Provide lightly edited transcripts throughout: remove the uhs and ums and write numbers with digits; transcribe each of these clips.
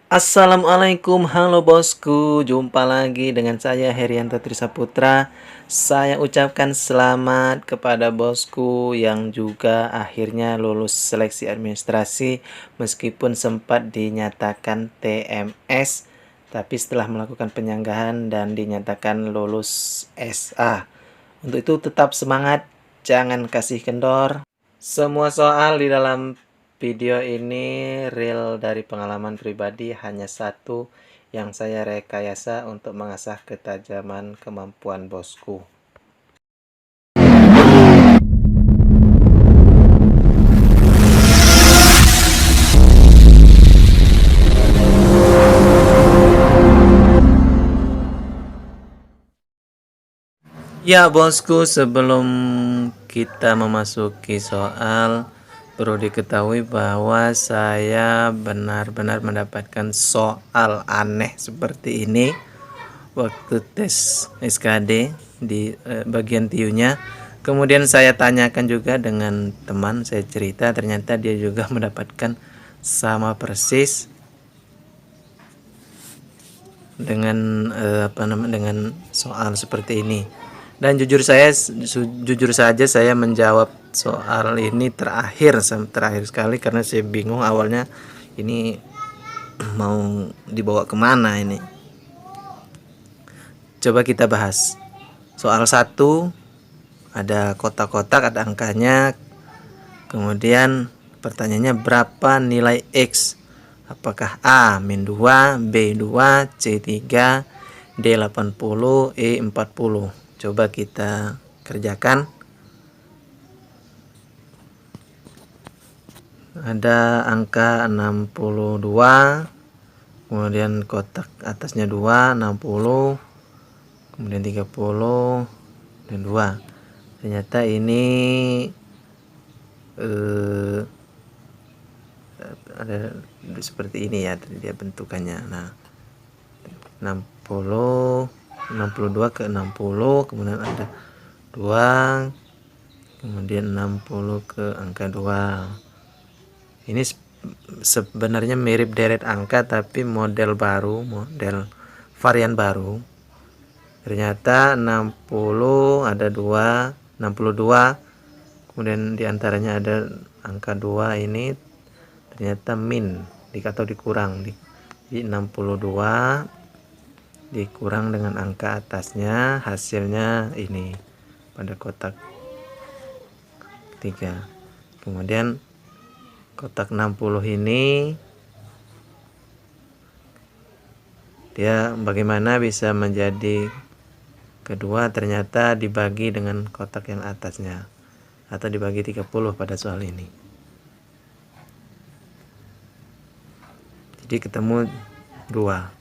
Assalamualaikum, halo bosku. Jumpa lagi dengan saya Herianto Trisaputra. Saya ucapkan selamat kepada bosku yang juga akhirnya lulus seleksi administrasi meskipun sempat dinyatakan TMS, tapi setelah melakukan penyanggahan dan dinyatakan lulus SA. Untuk itu tetap semangat, jangan kasih kendor. Semua soal di dalam video ini real dari pengalaman pribadi, hanya satu yang saya rekayasa untuk mengasah ketajaman kemampuan bosku. Ya bosku, sebelum kita memasuki soal, perlu diketahui bahwa saya benar-benar mendapatkan soal aneh seperti ini waktu tes SKD di bagian TIU-nya. Kemudian saya tanyakan juga dengan teman, saya cerita, ternyata dia juga mendapatkan sama persis dengan dengan soal seperti ini. Dan jujur saja saya menjawab soal ini terakhir sekali karena saya bingung awalnya ini mau dibawa kemana ini. Coba kita bahas. Soal 1 ada kotak-kotak, ada angkanya. Kemudian pertanyaannya berapa nilai X? Apakah A min 2, B 2, C 3, D 80, E 40? Coba kita kerjakan. Ada angka 62, kemudian kotak atasnya 2, 60, kemudian 30 dan 2. Ternyata ini ada seperti ini ya, dia bentukannya. Nah, 60, 62 ke 60, kemudian ada 2, kemudian 60 ke angka 2. Ini sebenarnya mirip deret angka tapi model varian baru. Ternyata 60 ada 2, 62, kemudian diantaranya ada angka 2 ini ternyata min atau dikurang. Di 62 dikurang dengan angka atasnya, hasilnya ini pada kotak 3. Kemudian kotak 60 ini dia bagaimana bisa menjadi kedua, ternyata dibagi dengan kotak yang atasnya atau dibagi 30 pada soal ini. Jadi ketemu 2.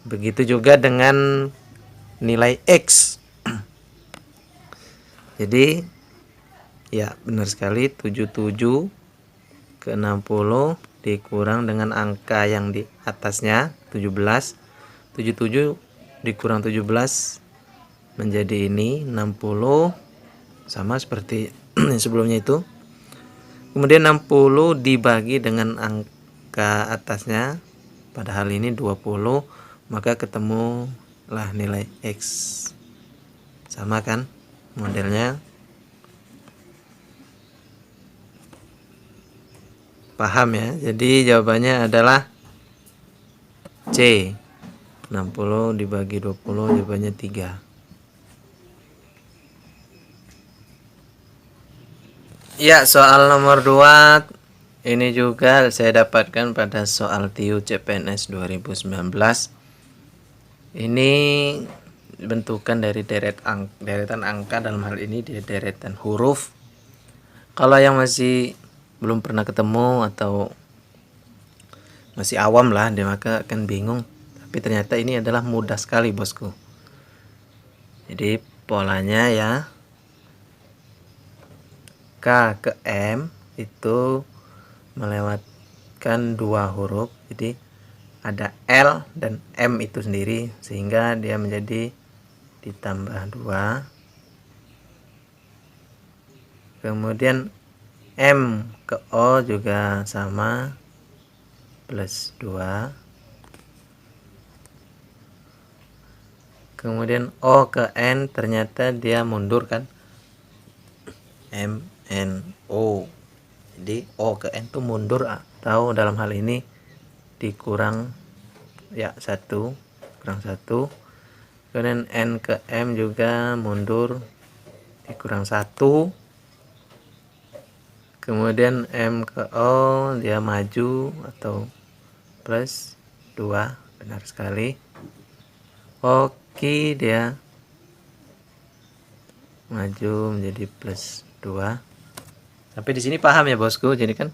Begitu juga dengan nilai X. Jadi ya benar sekali, 77 ke 60 dikurang dengan angka yang di atasnya 17. 77 dikurang 17 menjadi ini 60, sama seperti sebelumnya itu. Kemudian 60 dibagi dengan angka atasnya, padahal ini 20, maka ketemulah nilai X. Sama kan modelnya? Paham ya? Jadi jawabannya adalah C. 60 dibagi 20 jawabannya 3. Ya, soal nomor 2 ini juga saya dapatkan pada soal TIU CPNS 2019. Ini bentukan dari deretan angka, dalam hal ini dia deretan huruf. Kalau yang masih belum pernah ketemu atau masih awam lah, dia maka akan bingung. Tapi ternyata ini adalah mudah sekali bosku. Jadi polanya ya, K ke M itu melewatkan 2 huruf. Jadi ada L dan M itu sendiri, sehingga dia menjadi ditambah 2. Kemudian M ke O juga sama, plus 2. kemudian O ke N ternyata dia mundur kan, M N O. Jadi O ke N tuh mundur, atau dalam hal ini dikurang ya 1, kurang 1. Kemudian N ke M juga mundur, dikurang 1. Kemudian M ke O dia maju atau plus 2, benar sekali. Oke, dia maju menjadi plus 2. Sampai di sini paham ya bosku? Jadi kan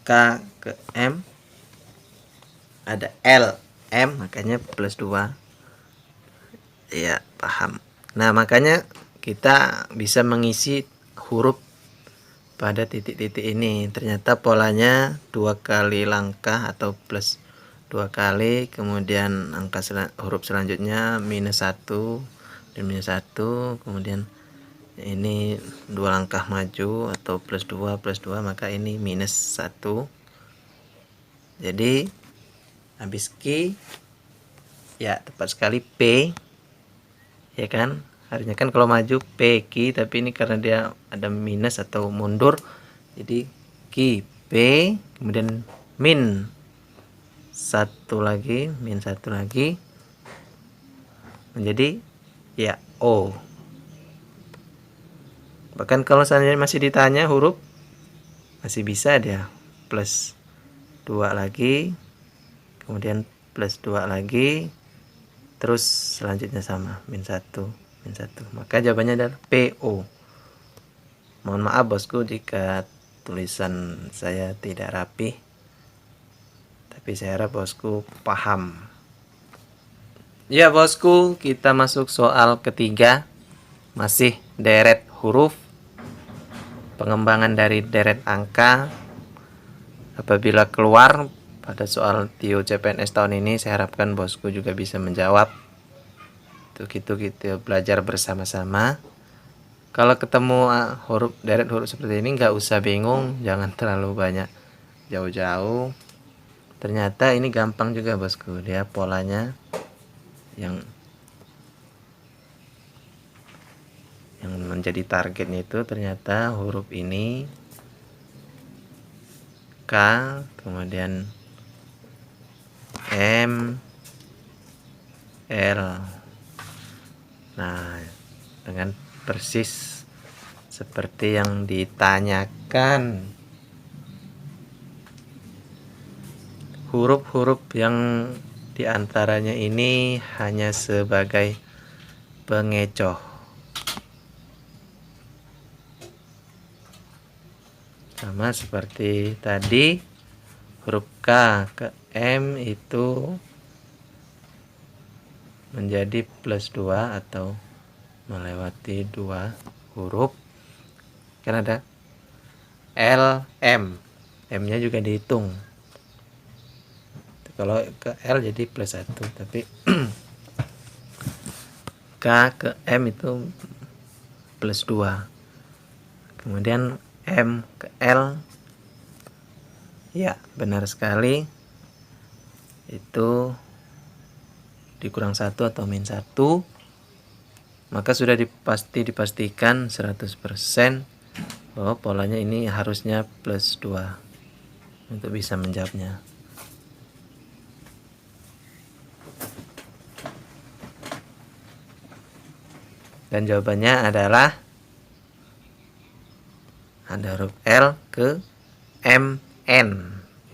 K ke M ada L M, makanya plus 2. Ya, paham. Nah, makanya kita bisa mengisi huruf pada titik-titik ini. Ternyata polanya 2 kali langkah atau plus 2 kali, kemudian angka huruf selanjutnya minus 1 dan minus 1, kemudian ini 2 langkah maju atau plus 2 plus 2, maka ini minus 1. Jadi habis Q ya tepat sekali P, ya kan, harusnya kan kalau maju P Q, tapi ini karena dia ada minus atau mundur, jadi Q P, kemudian min 1 lagi, min 1 lagi, menjadi ya O. Bahkan kalau seandainya masih ditanya huruf, masih bisa dia plus 2 lagi, kemudian plus 2 lagi, terus selanjutnya sama, min 1, min 1. Maka jawabannya adalah PO. Mohon maaf bosku jika tulisan saya tidak rapi, tapi saya harap bosku paham. Ya bosku, kita masuk soal ketiga, masih deret huruf, pengembangan dari deret angka. Apabila keluar pada soal TIO CPNS tahun ini, saya harapkan bosku juga bisa menjawab. Untuk itu kita belajar bersama-sama. Kalau ketemu huruf deret huruf seperti ini, nggak usah bingung, jangan terlalu banyak jauh-jauh. Ternyata ini gampang juga bosku, dia polanya yang menjadi targetnya itu ternyata huruf ini K, kemudian M, L. Nah, dengan persis seperti yang ditanyakan. Huruf-huruf yang diantaranya ini hanya sebagai pengecoh. Sama seperti tadi, huruf K ke M itu menjadi plus 2 atau melewati 2 huruf. Kan ada L, M. M-nya juga dihitung. Kalau ke L jadi plus 1, tapi K ke M itu plus 2. Kemudian M ke L, ya benar sekali, itu dikurang 1 atau min 1. Maka sudah dipastikan 100% bahwa polanya ini harusnya plus 2 untuk bisa menjawabnya. Dan jawabannya adalah ada huruf L ke M, N.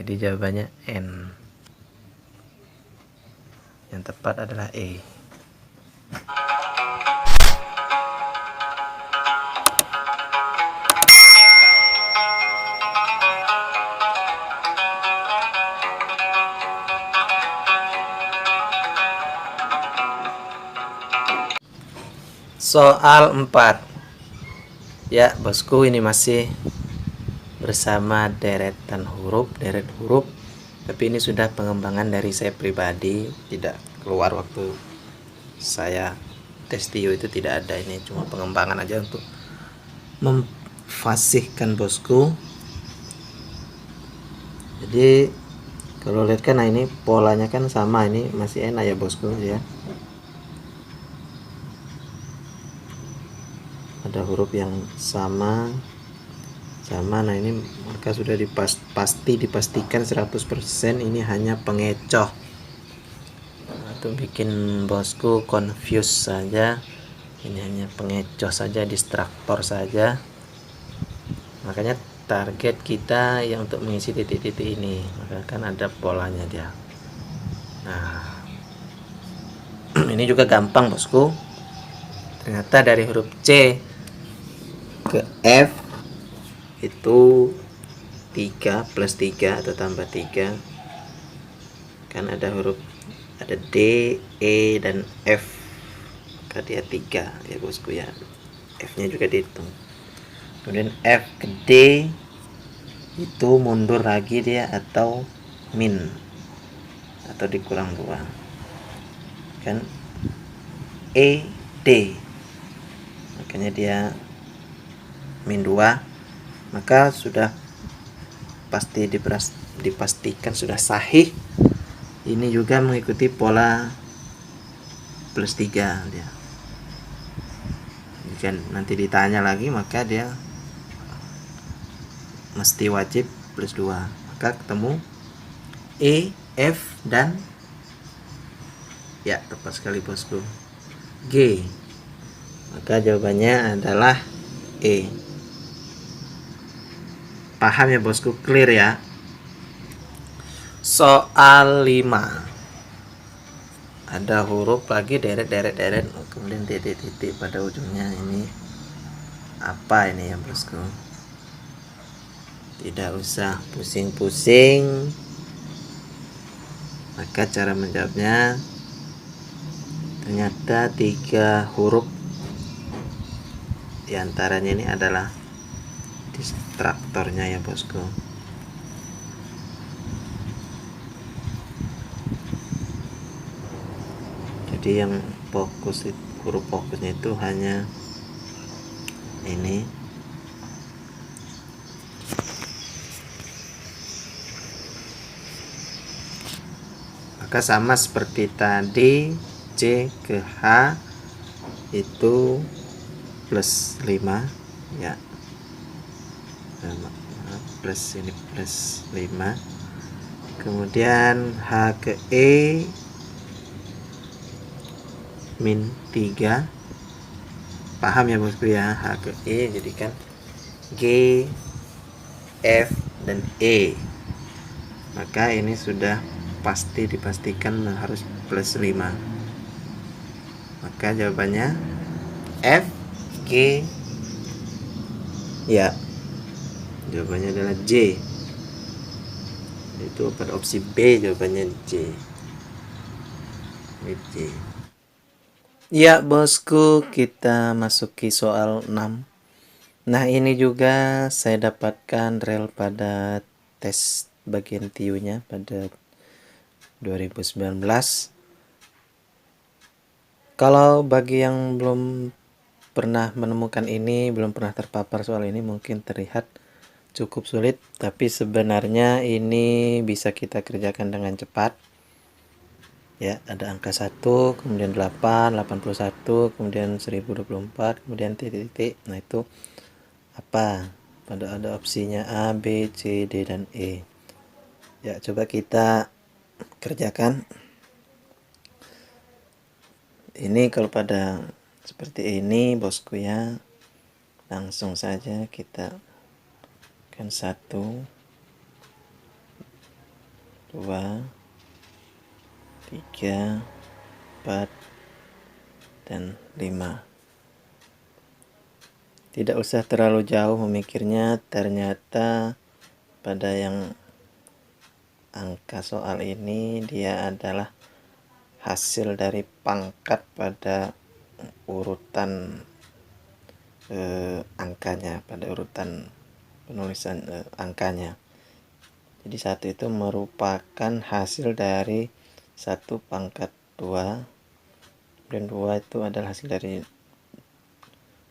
Jadi jawabannya N. Yang tepat adalah E. Soal 4. Ya bosku, ini masih bersama deret huruf, tapi ini sudah pengembangan dari saya pribadi, tidak keluar waktu saya tes TIO itu, tidak ada, ini cuma pengembangan aja untuk memfasihkan bosku. Jadi kalau lihat kan, nah ini polanya kan sama, ini masih enak ya bosku ya. ada huruf yang sama. Nah ini maka sudah dipastikan 100% ini hanya pengecoh atau bikin bosku confuse saja. Ini hanya pengecoh saja, distraktor saja. Makanya target kita yang untuk mengisi titik-titik ini, maka kan ada polanya dia. Nah ini juga gampang bosku. Ternyata dari huruf C ke F itu 3 plus 3 atau tambah 3, kan ada D, E, dan F, maka dia 3 ya bosku ya. F nya juga dihitung. Kemudian F ke D itu mundur lagi dia, atau min, atau dikurang 2, kan E, D, makanya dia min 2, maka sudah pasti dipastikan sudah sahih. Ini juga mengikuti pola plus 3 dia. Jika nanti ditanya lagi maka dia mesti wajib plus 2, maka ketemu E, F, dan ya tepat sekali bosku, G. Maka jawabannya adalah E. Paham ya bosku, clear ya. Soal 5, ada huruf lagi deret, kemudian titik pada ujungnya. Ini apa ini ya bosku? Tidak usah pusing-pusing. Maka cara menjawabnya, ternyata 3 huruf diantaranya ini adalah distraktornya ya bosku. Jadi yang huruf fokusnya itu hanya ini. Maka sama seperti tadi, C ke H itu plus 5 ya, plus ini plus 5. Kemudian H ke E min 3. Paham ya bosku ya, H ke E jadikan G, F, dan E. Maka ini sudah dipastikan harus plus 5. Maka jawabannya F, G, ya jawabannya adalah J. Itu pada opsi B jawabannya J. Ini J. Ya bosku, kita masuki soal 6. Nah ini juga saya dapatkan rel pada tes bagian TIU-nya pada 2019. Kalau bagi yang belum pernah menemukan ini, belum pernah terpapar soal ini, mungkin terlihat cukup sulit, tapi sebenarnya ini bisa kita kerjakan dengan cepat. Ya, ada angka 1, kemudian 8, 81, kemudian 1024, kemudian titik-titik. Nah, itu apa? Ada opsinya A, B, C, D, dan E. Ya, coba kita kerjakan. Ini kalau pada seperti ini bosku ya, langsung saja kita kan 1, 2, 3, 4, dan 5. Tidak usah terlalu jauh memikirnya, ternyata pada yang angka soal ini dia adalah hasil dari pangkat pada urutan angkanya, pada urutan penulisan angkanya. Jadi 1 itu merupakan hasil dari 1 pangkat 2, kemudian 2 itu adalah hasil dari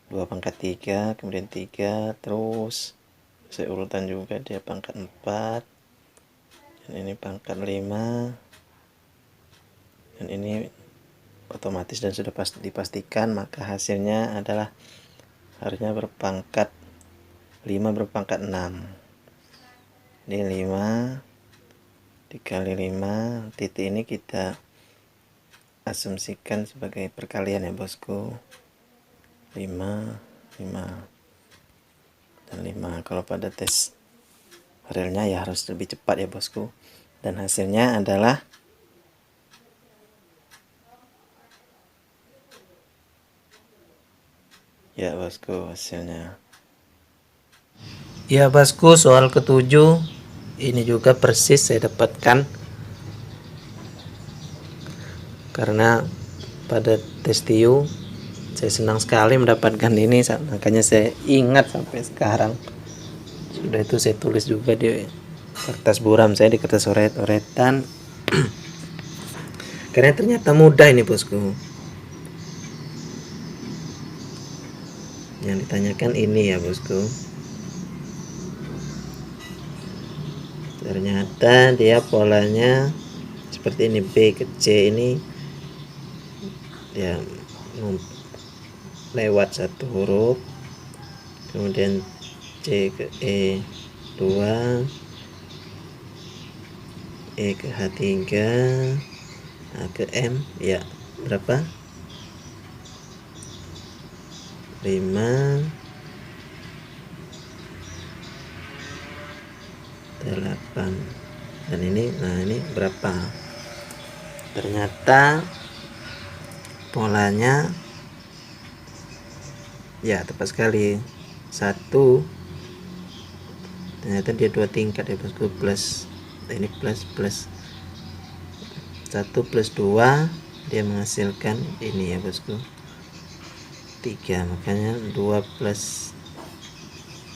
2 pangkat 3, kemudian 3, terus seurutan juga dia pangkat 4, dan ini pangkat 5, dan ini otomatis dan sudah dipastikan, maka hasilnya adalah harusnya berpangkat 5 berpangkat 6. Ini 5 dikali 5, titik ini kita asumsikan sebagai perkalian ya bosku. 5 dan 5. Kalau pada tes realnya ya harus lebih cepat ya bosku. Dan hasilnya adalah ya bosku, hasilnya ya bosku, soal ketujuh ini juga persis saya dapatkan karena pada tes TIU saya senang sekali mendapatkan ini, makanya saya ingat sampai sekarang. Sudah itu saya tulis juga di kertas buram saya, di kertas oret-oretan. Karena ternyata mudah ini bosku. Yang ditanyakan ini ya bosku. Ternyata dia polanya seperti ini, B ke C ini ya lewat satu huruf, kemudian C ke E 2, E ke H3, A ke M ya berapa? 5, 8. Dan ini, nah ini berapa? Ternyata polanya ya tepat sekali. 1, ternyata dia 2 tingkat ya bosku, plus ini plus 1 plus 2 dia menghasilkan ini ya bosku 3, makanya 2 plus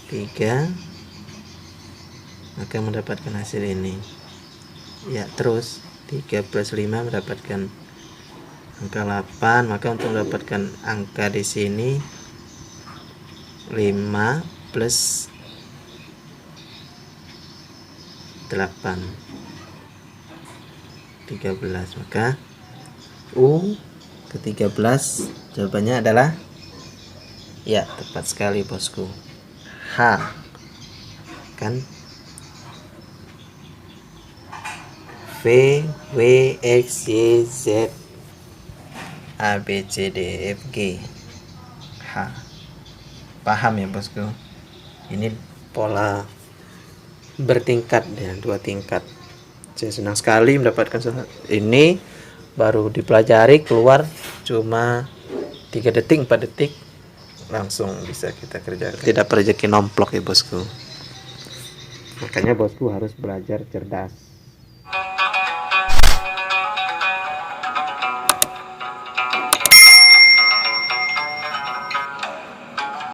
3 maka mendapatkan hasil ini ya. Terus 3 plus 5 mendapatkan angka 8, maka untuk mendapatkan angka di sini 5 plus 8 13, maka U ke 13 jawabannya adalah ya tepat sekali bosku, H kan. V, W, X, Y, Z, A, B, C, D, E, F, G, H. Paham ya bosku? Ini pola bertingkat dengan 2 tingkat. Saya senang sekali mendapatkan ini, baru dipelajari keluar cuma 3 detik 4 detik langsung bisa kita kerjakan. Tidak rezeki nomplok ya bosku. Makanya bosku harus belajar cerdas.